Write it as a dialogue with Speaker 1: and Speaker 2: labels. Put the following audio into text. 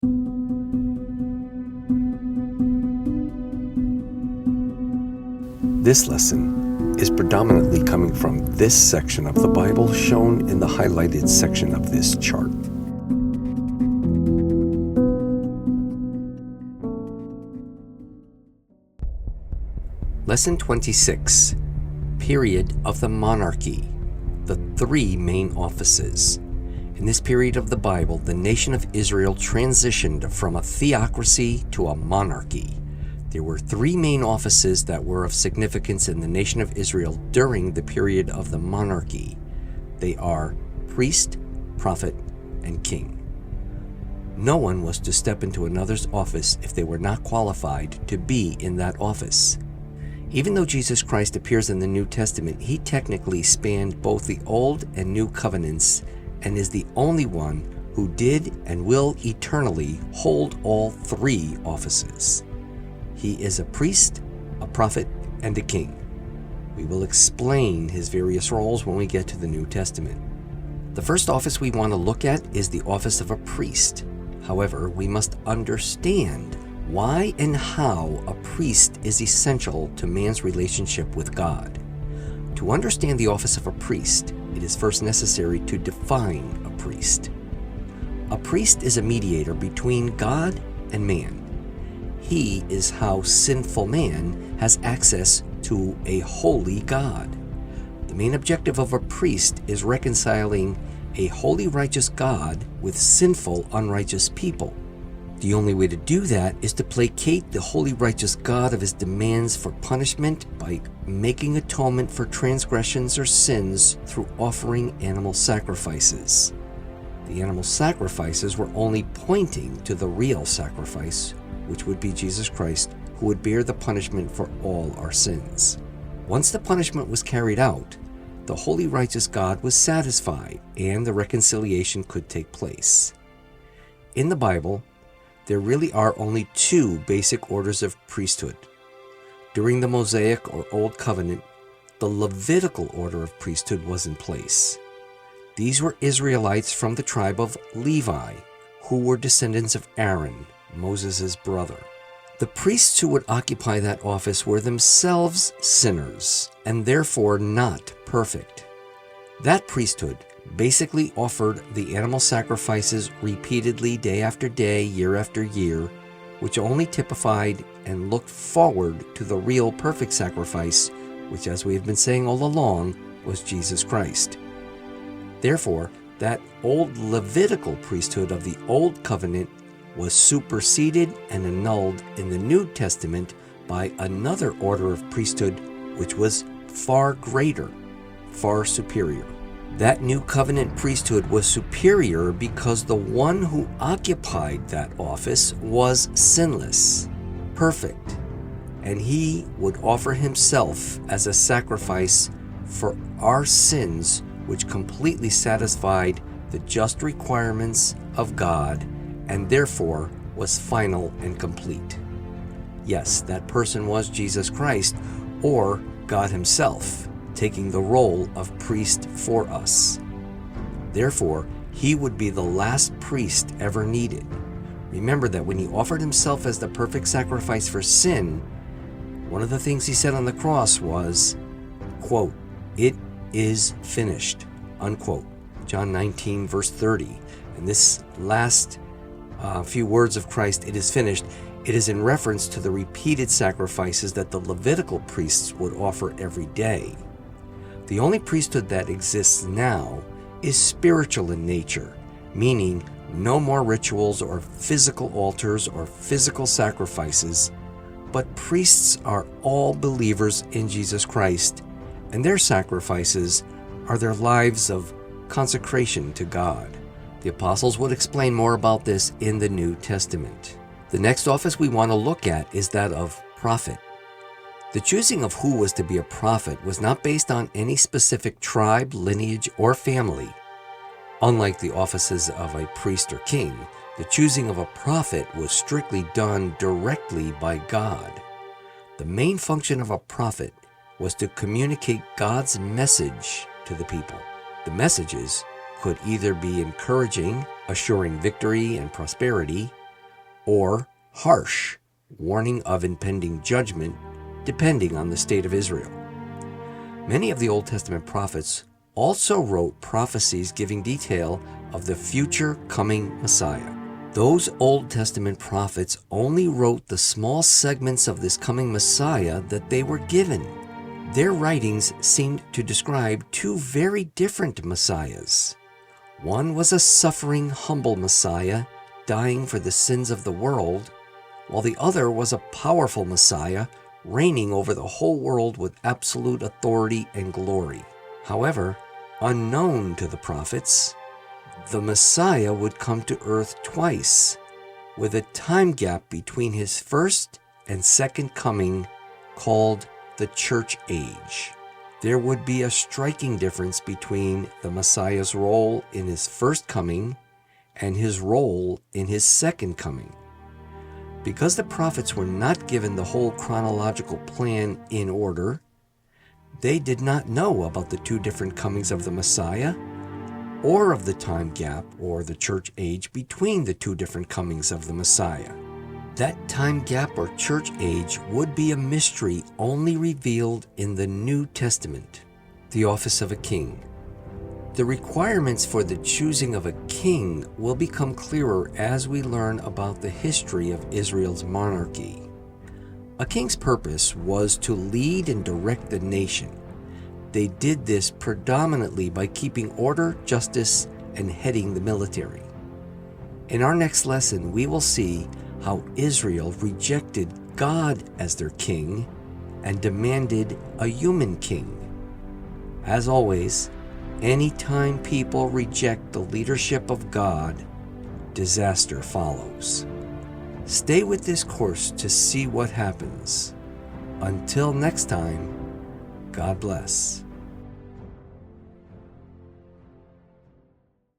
Speaker 1: This lesson is predominantly coming from this section of the Bible shown in the highlighted section of this chart. Lesson 26, Period of the Monarchy, the three main offices. In this period of the Bible, the nation of Israel transitioned from a theocracy to a monarchy. There were three main offices that were of significance in the nation of Israel during the period of the monarchy. They are priest, prophet, and king. No one was to step into another's office if they were not qualified to be in that office. Even though Jesus Christ appears in the New Testament, he technically spanned both the Old and New Covenants and is the only one who did and will eternally hold all three offices. He is a priest, a prophet, and a king. We will explain his various roles when we get to the New Testament. The first office we want to look at is the office of a priest. However, we must understand why and how a priest is essential to man's relationship with God. To understand the office of a priest, it is first necessary to define a priest. A priest is a mediator between God and man. He is how sinful man has access to a holy God. The main objective of a priest is reconciling a holy, righteous God with sinful, unrighteous people. The only way to do that is to placate the holy, righteous God of his demands for punishment by making atonement for transgressions or sins through offering animal sacrifices. The animal sacrifices were only pointing to the real sacrifice, which would be Jesus Christ, who would bear the punishment for all our sins. Once the punishment was carried out, the holy, righteous God was satisfied, and the reconciliation could take place. In the Bible, there really are only two basic orders of priesthood. During the Mosaic or Old Covenant, the Levitical order of priesthood was in place. These were Israelites from the tribe of Levi, who were descendants of Aaron, Moses' brother. The priests who would occupy that office were themselves sinners and therefore not perfect. That priesthood basically offered the animal sacrifices repeatedly day after day, year after year, which only typified and looked forward to the real perfect sacrifice, which, as we have been saying all along, was Jesus Christ. Therefore, that old Levitical priesthood of the Old Covenant was superseded and annulled in the New Testament by another order of priesthood which was far greater, far superior. That New Covenant priesthood was superior because the one who occupied that office was sinless, perfect, and he would offer himself as a sacrifice for our sins, which completely satisfied the just requirements of God and therefore was final and complete. Yes, that person was Jesus Christ, or God himself, taking the role of priest for us. Therefore, he would be the last priest ever needed. Remember that when he offered himself as the perfect sacrifice for sin, one of the things he said on the cross was, quote, "It is finished," unquote. John 19, verse 30. And this last few words of Christ, "It is finished," it is in reference to the repeated sacrifices that the Levitical priests would offer every day. The only priesthood that exists now is spiritual in nature, meaning no more rituals or physical altars or physical sacrifices, but priests are all believers in Jesus Christ, and their sacrifices are their lives of consecration to God. The apostles would explain more about this in the New Testament. The next office we want to look at is that of prophet. The choosing of who was to be a prophet was not based on any specific tribe, lineage, or family. Unlike the offices of a priest or king, the choosing of a prophet was strictly done directly by God. The main function of a prophet was to communicate God's message to the people. The messages could either be encouraging, assuring victory and prosperity, or harsh, warning of impending judgment, depending on the state of Israel. Many of the Old Testament prophets also wrote prophecies giving detail of the future coming Messiah. Those Old Testament prophets only wrote the small segments of this coming Messiah that they were given. Their writings seemed to describe two very different Messiahs. One was a suffering, humble Messiah, dying for the sins of the world, while the other was a powerful Messiah, reigning over the whole world with absolute authority and glory. However, unknown to the prophets, the Messiah would come to earth twice, with a time gap between his first and second coming called the Church Age. There would be a striking difference between the Messiah's role in his first coming and his role in his second coming. Because the prophets were not given the whole chronological plan in order, they did not know about the two different comings of the Messiah or of the time gap or the church age between the two different comings of the Messiah. That time gap or church age would be a mystery only revealed in the New Testament, the office of a king. The requirements for the choosing of a king will become clearer as we learn about the history of Israel's monarchy. A king's purpose was to lead and direct the nation. They did this predominantly by keeping order, justice, and heading the military. In our next lesson, we will see how Israel rejected God as their king and demanded a human king. As always, anytime people reject the leadership of God, disaster follows. Stay with this course to see what happens. Until next time, God bless.